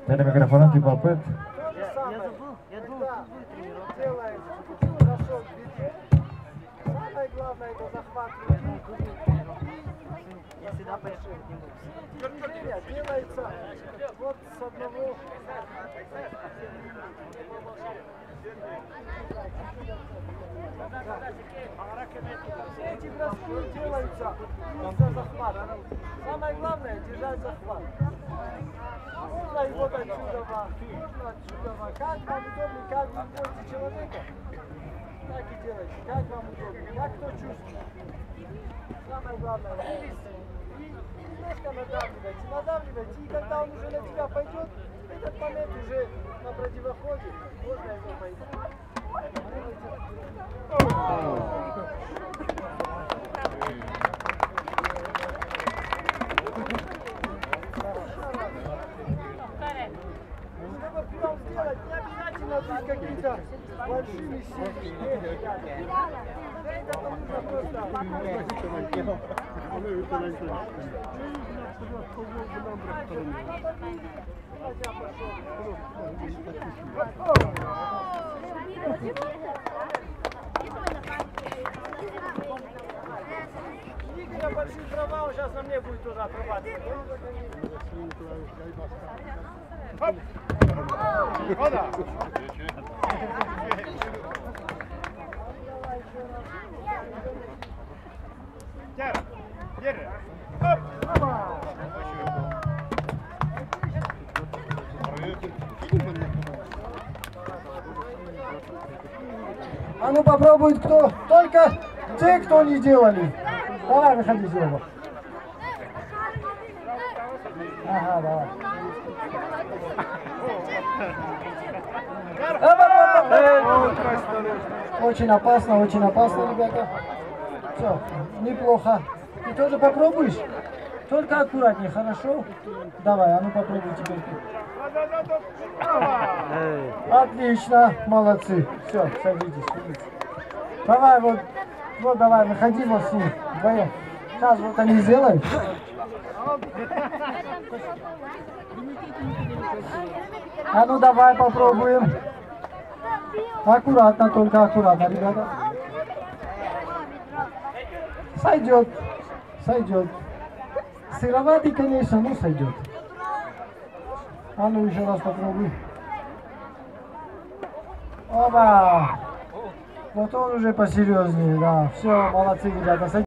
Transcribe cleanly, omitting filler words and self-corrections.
Теперь микрофон ты попыт. Самое главное это захват руки. Я всегда пошел. Движение делается вот с одного. Все эти броски делаются из-за захвата. Самое главное держать захват. Можно и вот отсюда, можно отсюда. Как вам удобно, как вы боите человека, так и делайте. Как вам удобно, как кто чувствует. Самое главное, вывести и немножко надавливайте. И когда он уже на тебя пойдет, в этот момент уже на противоходе можно его пойти. Чтобы прием сделать, не обязательно быть какими-то большими силами. Это нужно просто... Игоря большие права, он сейчас на мне будет туда отрабатывать. Хоп! Вода! Держи! Хоп! А ну попробует кто, только те, кто не делали. Давай, выходи, Зева. Ага, давай. Очень опасно, ребята. Все, неплохо. Ты тоже попробуешь? Только аккуратнее, хорошо? Давай, а ну попробуй теперь. Отлично, молодцы. Все, садитесь. Давай, вот давай, выходи вот с ним. Вдвоем. Сейчас вот они сделают. А ну давай попробуем. Аккуратно, только аккуратно, ребята. Сойдет. Сыроватый, конечно, но сойдет. А ну еще раз попробуй. Оба! Вот он уже посерьезнее, да. Все, молодцы, ребята.